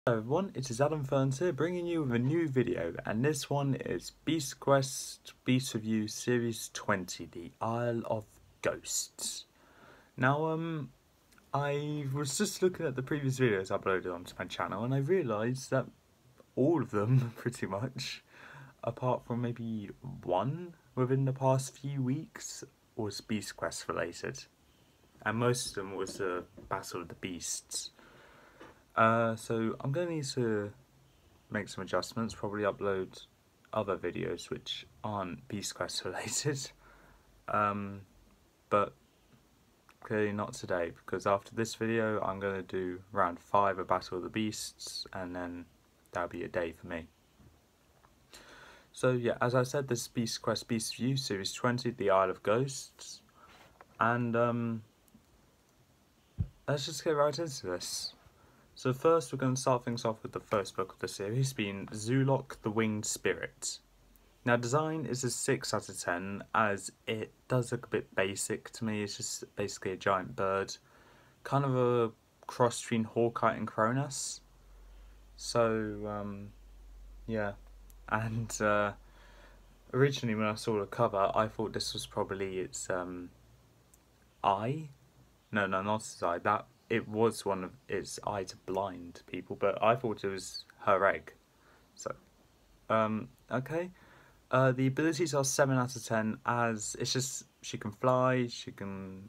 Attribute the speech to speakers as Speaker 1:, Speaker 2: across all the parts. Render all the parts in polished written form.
Speaker 1: Hello everyone, it is Adam Ferns here bringing you with a new video, and this one is Beast Quest Beast Review Series 20, The Isle of Ghosts. Now, I was just looking at the previous videos uploaded onto my channel and I realised that all of them, pretty much, apart from maybe one within the past few weeks, was Beast Quest related. And most of them was the Battle of the Beasts. So I'm going to need to make some adjustments, probably upload other videos which aren't Beast Quest related, but clearly not today, because after this video I'm going to do round 5 of Battle of the Beasts, and then that'll be a day for me. So yeah, as I said, this is Beast Quest Beast Review Series 20, The Isle of Ghosts, and let's just get right into this. So first we're going to start things off with the first book of the series, being Zoolock the Winged Spirit. Now design is a 6 out of 10, as it does look a bit basic to me. It's just basically a giant bird, kind of a cross between Hawkeye and Cronus. So yeah, and originally when I saw the cover I thought this was probably its eye. No, not its eye, that it was one of its eye to blind people, but I thought it was her egg. So, okay. The abilities are 7 out of 10, as it's just, she can fly, she can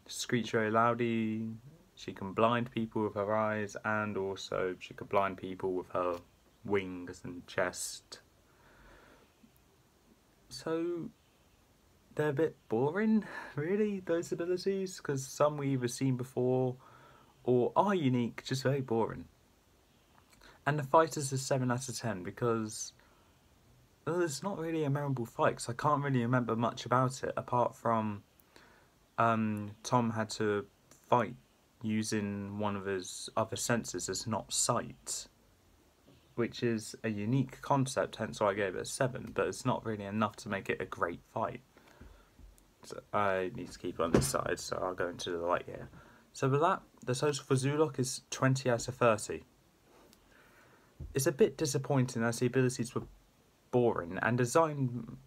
Speaker 1: screech very loudly, she can blind people with her eyes, and also she can blind people with her wings and chest. So, they're a bit boring, really, those abilities, because some we've either seen before or are unique, just very boring. And the fight is a 7 out of 10 because it's not really a memorable fight, because I can't really remember much about it apart from Tom had to fight using one of his other senses as not sight, which is a unique concept, hence why I gave it a 7, but it's not really enough to make it a great fight. So I need to keep it on this side, so I'll go into the light here. So with that, the total for Zoolock is 20 out of 30. It's a bit disappointing as the abilities were boring and design...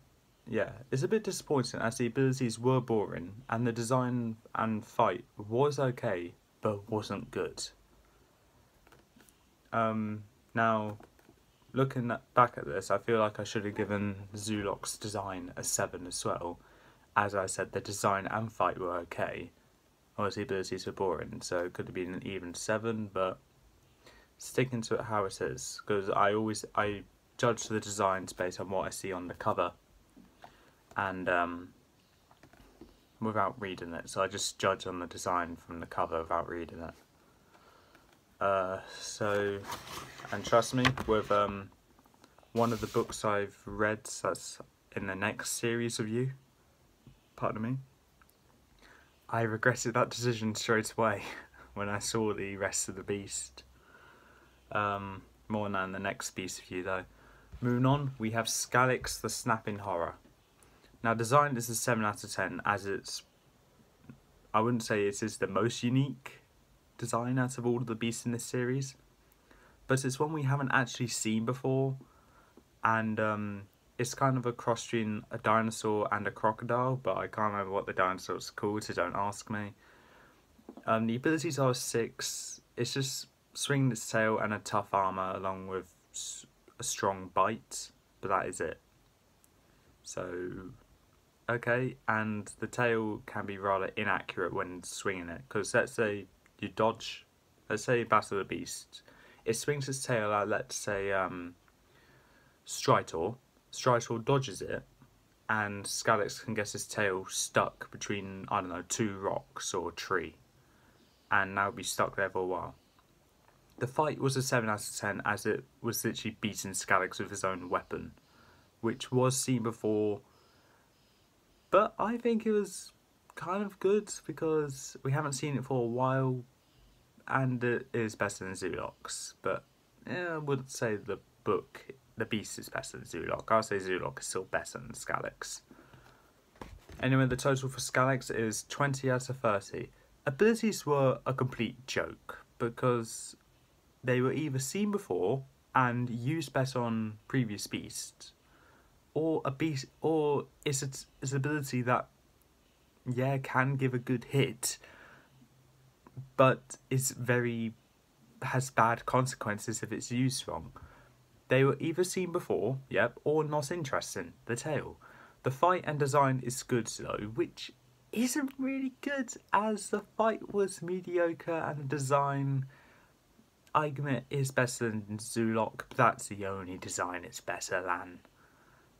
Speaker 1: Yeah, it's a bit disappointing as the abilities were boring and the design and fight was okay, but wasn't good. Now, looking back at this, I feel like I should have given Zoolock's design a 7 as well. As I said, the design and fight were okay. Obviously, abilities were boring, so it could have been an even 7, but sticking to it how it is, because I judge the designs based on what I see on the cover, and without reading it, so I just judge on the design from the cover without reading it. So, and trust me, with one of the books I've read that's in the next series review, pardon me, I regretted that decision straight away when I saw the rest of the beast. More than in the next beast review though. Moving on, we have Skalix the Snapping Horror. Now design is a 7 out of 10, as it's, I wouldn't say it is the most unique design out of all of the beasts in this series, but it's one we haven't actually seen before, and it's kind of a cross between a dinosaur and a crocodile, but I can't remember what the dinosaur's called, so don't ask me. The abilities are 6. It's just swinging its tail and a tough armour along with a strong bite, but that is it. So, okay, and the tail can be rather inaccurate when swinging it, because let's say you dodge, let's say Battle of the Beast, it swings its tail at, let's say, Stritor dodges it, and Skalix can get his tail stuck between, I don't know, 2 rocks or a tree, and now be stuck there for a while. The fight was a 7 out of 10, as it was literally beating Skalix with his own weapon, which was seen before, but I think it was kind of good because we haven't seen it for a while, and it is better than Zoolock's, but yeah, I wouldn't say the Beast is better than Zoolock. I'll say Zoolock is still better than Skalix. Anyway, the total for Skalix is 20 out of 30. Abilities were a complete joke, because they were either seen before and used better on previous beasts, or a beast, or it's an ability that, yeah, can give a good hit, but has bad consequences if it's used wrong. They were either seen before, yep, or not interesting, the tail. The fight and design is good though, which isn't really good, as the fight was mediocre and the design, I admit, is better than Zoolock, but that's the only design it's better than.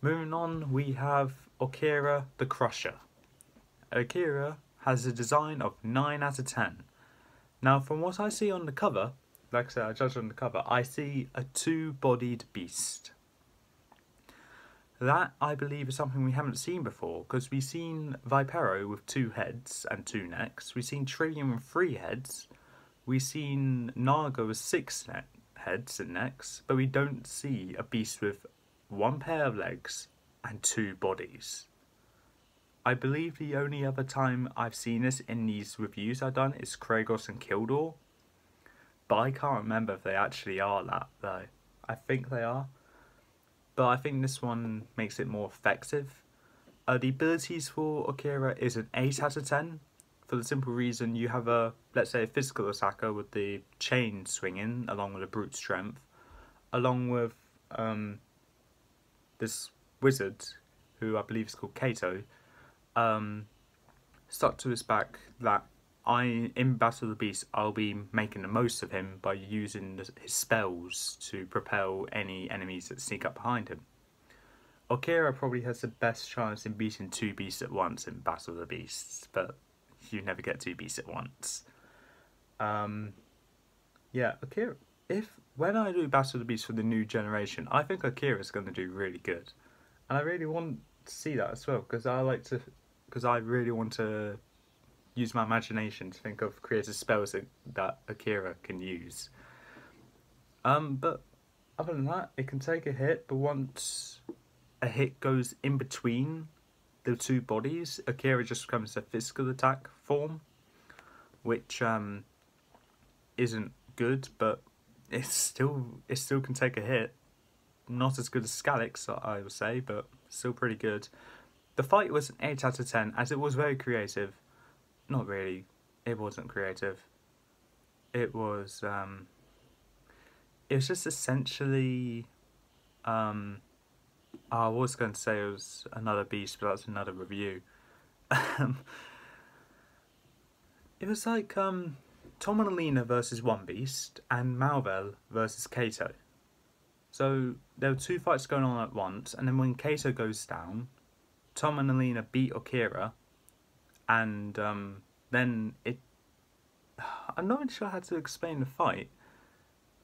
Speaker 1: Moving on, we have Akira the Crusher. Akira has a design of 9 out of 10. Now, from what I see on the cover, like I said, I judge on the cover, I see a two-bodied beast. That, I believe, is something we haven't seen before, because we've seen Vipero with 2 heads and 2 necks, we've seen Trillium with 3 heads, we've seen Naga with 6 heads and necks, but we don't see a beast with 1 pair of legs and 2 bodies. I believe the only other time I've seen this in these reviews I've done is Kragos and Kildor, but I can't remember if they actually are that though. I think they are, but I think this one makes it more effective. The abilities for Akira is an 8 out of 10, for the simple reason you have let's say a physical attacker with the chain swinging along with a brute strength, along with this wizard, who I believe is called Kato, stuck to his back, that in Battle of the Beast, I'll be making the most of him by using his spells to propel any enemies that sneak up behind him. Akira probably has the best chance in beating 2 beasts at once in Battle of the Beasts, but you never get 2 beasts at once. Yeah, Akira, when I do Battle of the Beasts for the new generation, I think Akira's going to do really good. And I really want to see that as well, because I really want to use my imagination to think of creative spells that Akira can use. But other than that, it can take a hit, but once a hit goes in between the 2 bodies, Akira just becomes a physical attack form, which isn't good, but it still can take a hit. Not as good as Scalix, I would say, but still pretty good. The fight was an 8 out of 10, as it was very creative. Not really, it wasn't creative. It was just essentially, I was going to say it was another beast, but that's another review. It was like Tom and Alina versus One Beast, and Malvel versus Kato. So there were 2 fights going on at once, and then when Kato goes down, Tom and Alina beat Akira, and then I'm not really sure how to explain the fight.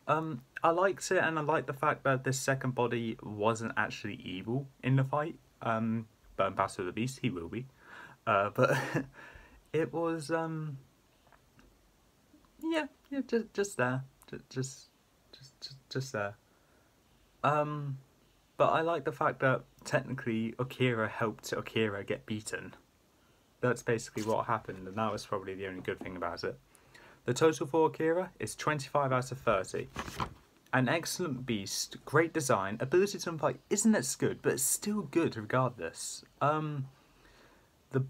Speaker 1: I liked it, and I liked the fact that this second body wasn't actually evil in the fight. But in Battle of the Beast, he will be. But it was yeah, just there, just there. But I like the fact that technically Akira helped Akira get beaten. That's basically what happened, and that was probably the only good thing about it. The total for Akira is 25 out of 30. An excellent beast, great design, ability to fight isn't as good, but it's still good regardless. The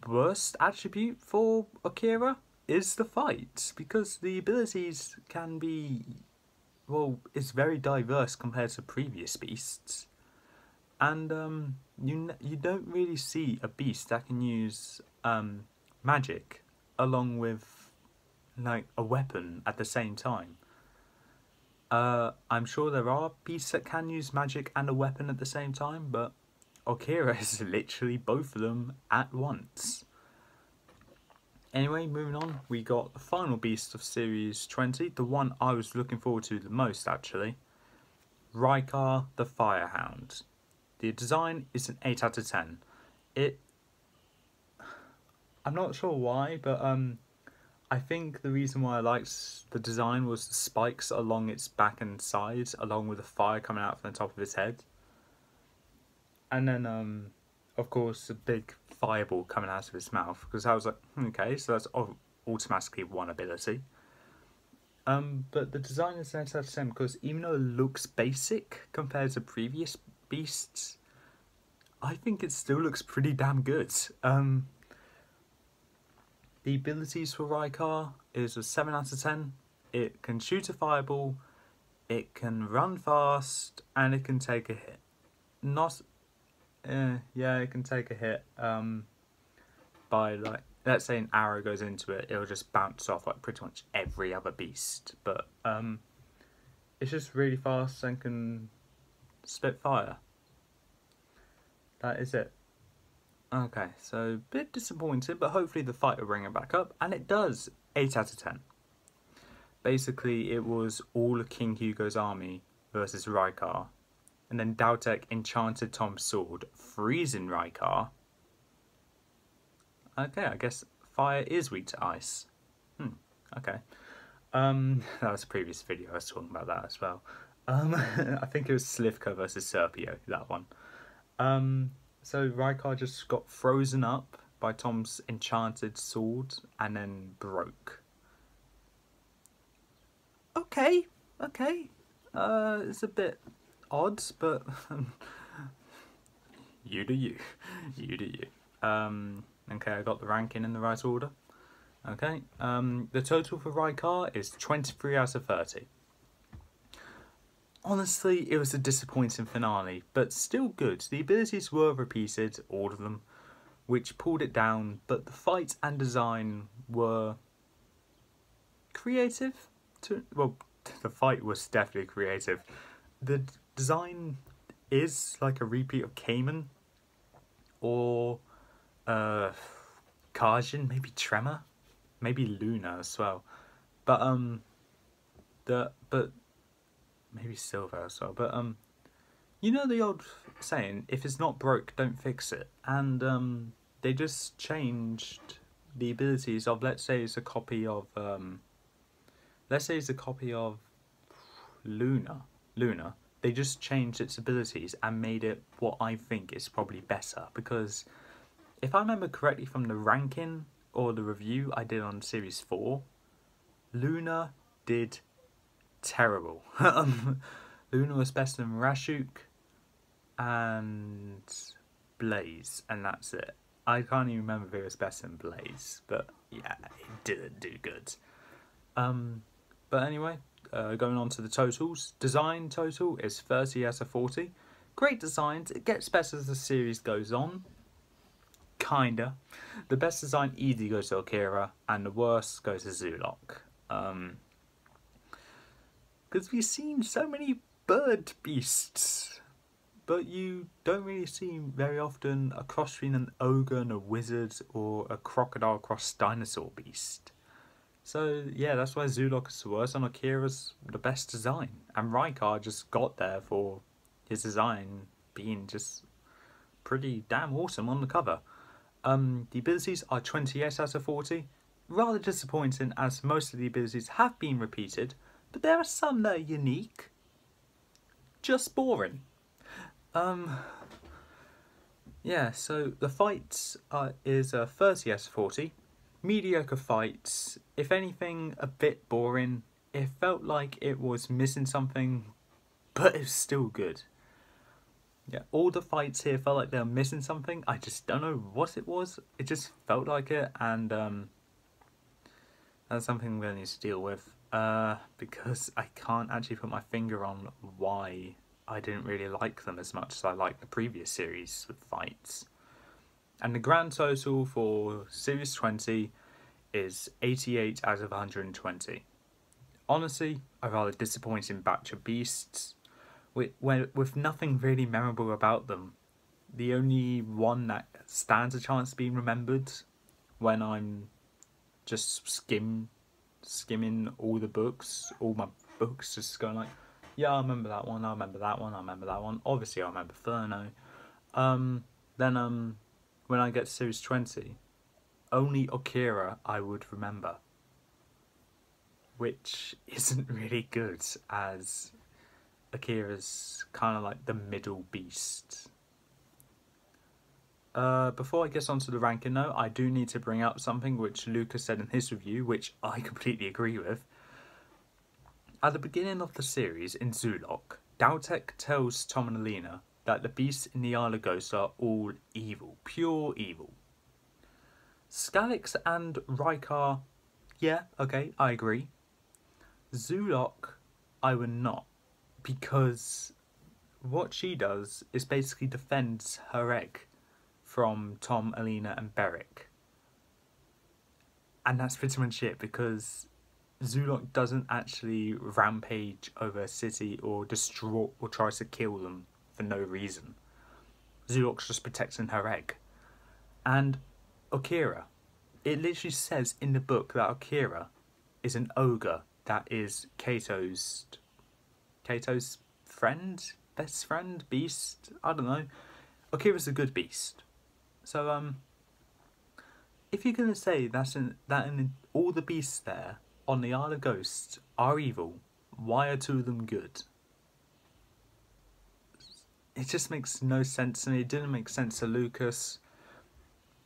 Speaker 1: worst attribute for Akira is the fight, because the abilities can be, well, it's very diverse compared to previous beasts. And you don't really see a beast that can use magic along with like a weapon at the same time. I'm sure there are beasts that can use magic and a weapon at the same time, but Akira is literally both of them at once. Anyway, moving on, we got the final beast of Series 20, the one I was looking forward to the most actually. Rykar the Firehound. The design is an 8 out of 10. I'm not sure why, but I think the reason why I liked the design was the spikes along its back and sides, along with the fire coming out from the top of its head. And then, of course, a big fireball coming out of its mouth, because I was like, okay, so that's automatically one ability. But the design is an 8 out of 10 because even though it looks basic compared to previous beasts, I think it still looks pretty damn good. The abilities for Rykar is a 7 out of 10. It can shoot a fireball, it can run fast, and it can take a hit. Yeah, it can take a hit by, like, let's say an arrow goes into it, it'll just bounce off like pretty much every other beast. But it's just really fast and can spit fire. That is it. Okay, so a bit disappointed, but hopefully the fight will bring it back up, and it does. 8 out of 10. Basically, it was all of King Hugo's army versus Rykar, and then Daltek enchanted Tom's sword, freezing Rykar. Okay, I guess fire is weak to ice. Okay. That was a previous video, I was talking about that as well. I think it was Slivka versus Serpio, that one. So Rykar just got frozen up by Tom's enchanted sword and then broke. Okay. It's a bit odd, but you do you. Okay, I got the ranking in the right order. Okay, the total for Rykar is 23 out of 30. Honestly, it was a disappointing finale, but still good. The abilities were repeated, all of them, which pulled it down, but the fight and design were creative. Well, the fight was definitely creative. The design is like a repeat of Cayman or Kajin, maybe Tremor, maybe Luna as well. But maybe Silver as well. But you know the old saying, if it's not broke, don't fix it. And they just changed the abilities of, let's say it's a copy of Luna. They just changed its abilities and made it what I think is probably better, because if I remember correctly from the ranking or the review I did on Series 4, Luna did terrible. Luna was better than Rashuk and Blaze, and that's it. I can't even remember if it was better than Blaze, but yeah, it didn't do good. But anyway, going on to the totals. Design total is 30 out of 40. Great designs. It gets better as the series goes on. Kinda. The best design easily goes to Akira, and the worst goes to Zoolock. Because we've seen so many bird beasts, but you don't really see very often a cross between an ogre and a wizard, or a crocodile cross dinosaur beast. So yeah, that's why Zoolock is the worst and Akira's the best design. And Rykar just got there for his design being just pretty damn awesome on the cover. The abilities are 28 out of 40. Rather disappointing, as most of the abilities have been repeated, but there are some that are unique. Just boring. Yeah, so the fights is 30 out of 40. Mediocre fights, if anything a bit boring. It felt like it was missing something, but it's still good. Yeah, all the fights here felt like they were missing something. I just don't know what it was. It just felt like it, and that's something I'm going to need to deal with, because I can't actually put my finger on why I didn't really like them as much as I liked the previous series of fights. And the grand total for Series 20 is 88 out of 120. Honestly, a rather disappointing batch of beasts, with nothing really memorable about them. The only one that stands a chance of being remembered when I'm just skimming all the books, all my books, just going like, yeah, I remember that one, I remember that one, I remember that one. Obviously, I remember Furno. Then when I get to Series 20, only Akira I would remember, which isn't really good, as Akira's kind of like the middle beast. Before I get onto the ranking though, I do need to bring up something which Lucas said in his review, which I completely agree with. At the beginning of the series in Zoolock, Daltek tells Tom and Alina that the beasts in the Isle of Ghosts are all evil, pure evil. Skalix and Rykar, yeah, okay, I agree. Zoolock, I would not, because what she does is basically defends her egg from Tom, Alina and Beric. And that's pretty much it, because Zoolock doesn't actually rampage over a city or destroy or tries to kill them for no reason. Zoolock's just protecting her egg. And Okeera, it literally says in the book that Okeera is an ogre that is Kato's friend, best friend, beast, I don't know. Okeera's a good beast. So if you're gonna say that in all the beasts there on the Isle of Ghosts are evil, why are two of them good? It just makes no sense to me. It didn't make sense to Lucas.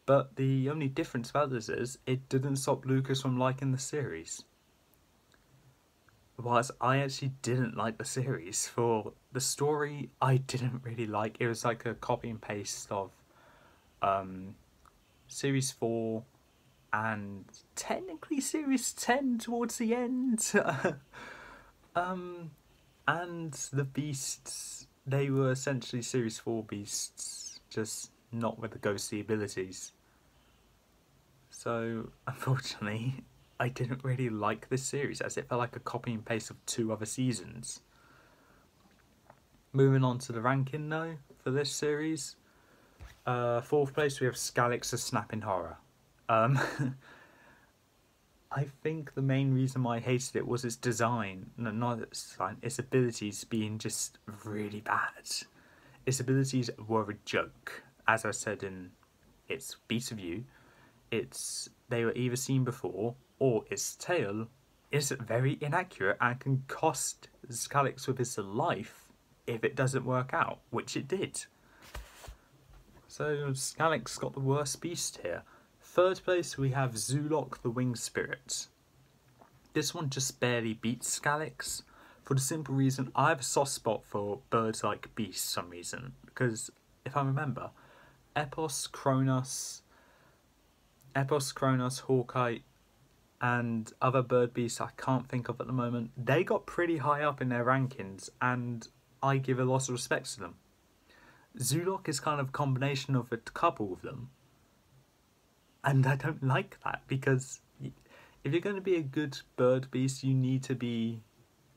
Speaker 1: But the only difference about this is it didn't stop Lucas from liking the series. Whilst I actually didn't like the series, for the story I didn't really like. It was like a copy and paste of Series 4 and technically Series 10 towards the end. And the beasts, they were essentially Series 4 beasts, just not with the ghostly abilities. So, unfortunately, I didn't really like this series, as it felt like a copy and paste of 2 other seasons. Moving on to the ranking though, for this series. 4th place we have Skalix the Snapping Horror. I think the main reason why I hated it was its design. No, not its design, its abilities being just really bad. Its abilities were a joke. As I said in its Beast of You, they were either seen before, or its tail is very inaccurate and can cost Skalix with his life if it doesn't work out, which it did. So Skalix got the worst beast here. 3rd place we have Zoolock the Winged Spirit. This one just barely beats Skalix, for the simple reason I have a soft spot for bird-like beasts for some reason. Because if I remember, Epos, Kronos, Hawkeye, and other bird beasts I can't think of at the moment, they got pretty high up in their rankings, and I give a lot of respect to them. Zoolock is kind of a combination of a couple of them, and I don't like that, because if you're going to be a good bird beast, you need to be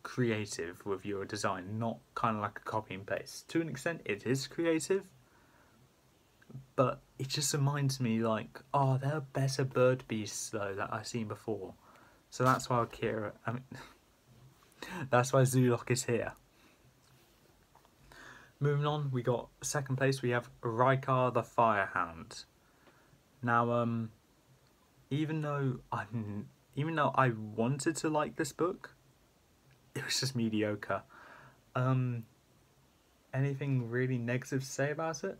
Speaker 1: creative with your design, not kind of like a copy and paste. To an extent, it is creative, but it just reminds me like, oh, there are better bird beasts though that I've seen before. So that's why that's why Zoolock is here. Moving on, we got 2nd place, we have Rykar the Firehound. Now, even though I wanted to like this book, it was just mediocre. Anything really negative to say about it?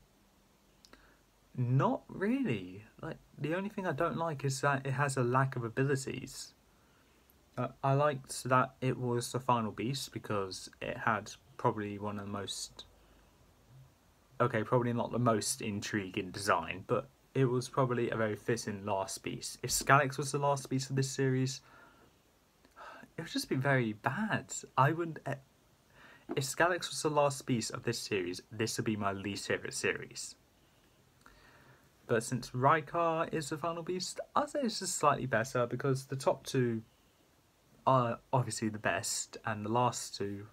Speaker 1: Not really. Like, the only thing I don't like is that it has a lack of abilities. I liked that it was the final beast because it had probably one of the most... Okay, probably not the most intriguing design, but it was probably a very fitting last beast. If Skalix was the last beast of this series, it would just be very bad. If Skalix was the last beast of this series, this would be my least favourite series. But since Rykar is the final beast, I'd say it's just slightly better, because the top 2 are obviously the best, and the last 2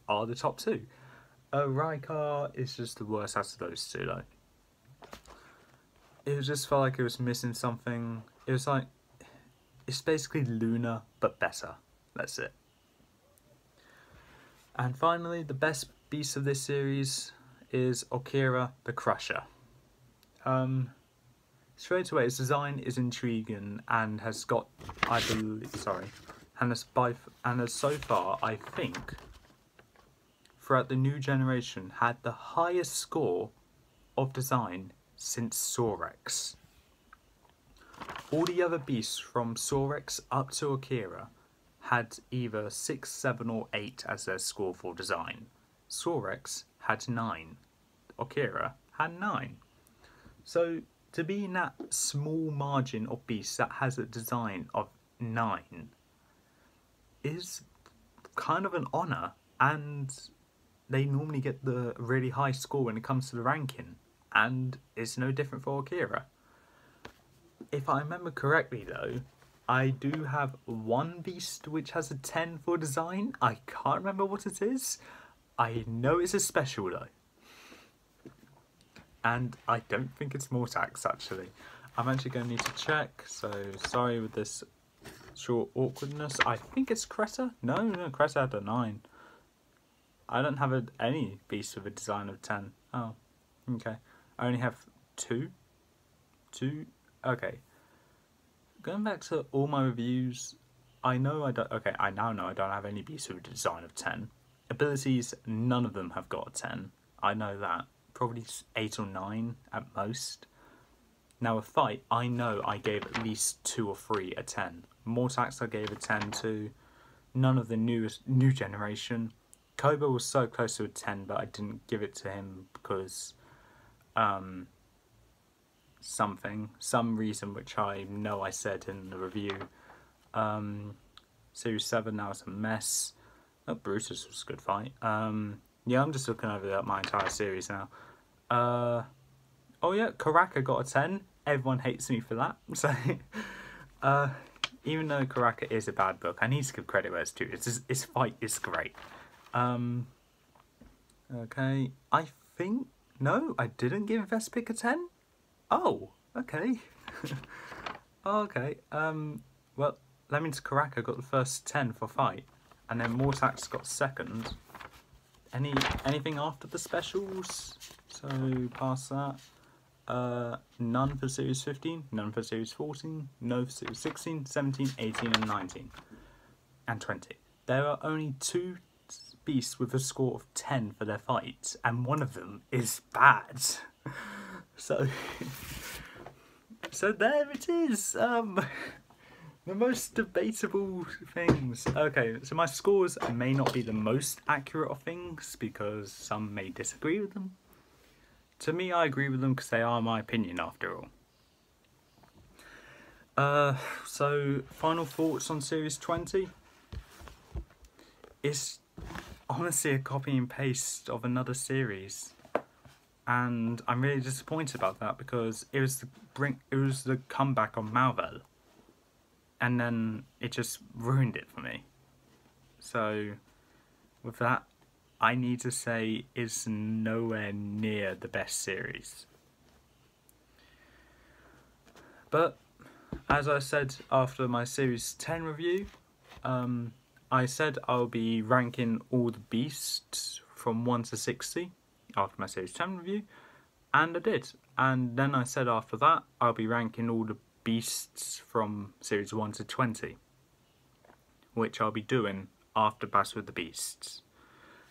Speaker 1: are the top 2. Rykar is just the worst out of those 2 though. It just felt like it was missing something. It was like, it's basically Luna, but better. That's it. And finally, the best beast of this series is Okeera the Crusher. Straight away, its design is intriguing and has got, and has so far, I think, throughout the new generation, had the highest score of design since Sorex. All the other beasts from Sorex up to Okeera had either 6, 7 or 8 as their score for design. Sorex had 9. Okira had 9. So to be in that small margin of beasts that has a design of 9 is kind of an honour, and they normally get the really high score when it comes to the ranking, and it's no different for Okira. If I remember correctly though, I do have one beast which has a 10 for design. I can't remember what it is. I know it's a special though. And I don't think it's Mortax actually. I'm actually going to need to check, so sorry with this short awkwardness. I think it's Creta. No, Creta had a 9. I don't have any beast with a design of 10. Oh, okay. I only have 2. Okay. Going back to all my reviews, I now know I don't have any beasts with a design of 10. Abilities, none of them have got a 10. I know that. Probably 8 or 9 at most. Now a fight, I know I gave at least 2 or 3 a 10. Mortax I gave a 10 to. None of the new generation. Koba was so close to a 10, but I didn't give it to him because some reason which I know I said in the review. Series 7 now it's a mess. Oh, Brutus was a good fight. Yeah, I'm just looking over my entire series now. Oh yeah, Karaka got a 10. Everyone hates me for that. So, even though Karaka is a bad book, I need to give credit where it's due. His fight is great. Okay, I think... No, I didn't give Vespic a 10? Oh, okay. Okay, well, that means Karaka got the first 10 for fight. And then Mortax got second. Anything after the specials? So, past that. None for Series 15, none for Series 14, no for Series 16, 17, 18 and 19. And 20. There are only 2 beasts with a score of 10 for their fights, and one of them is bad. So there it is. The most debatable things. Okay, so my scores may not be the most accurate of things because some may disagree with them. To me, I agree with them because they are my opinion after all. So final thoughts on Series 20. It's honestly a copy and paste of another series. And I'm really disappointed about that because it was the comeback on Malvel. And then it just ruined it for me. So, with that, I need to say it's nowhere near the best series. But, as I said after my Series 10 review, I said I'll be ranking all the beasts from 1 to 60 after my Series 10 review. And I did. And then I said after that, I'll be ranking all the beasts from Series 1 to 20, which I'll be doing after Battle with the Beasts.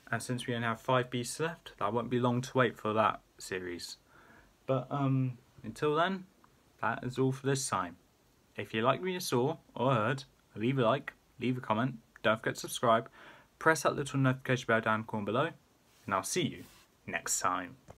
Speaker 1: And since we only have 5 beasts left, that won't be long to wait for that series. But until then, that is all for this time. If you liked what you saw or heard, leave a like, leave a comment, don't forget to subscribe, press that little notification bell down the corner below, and I'll see you next time.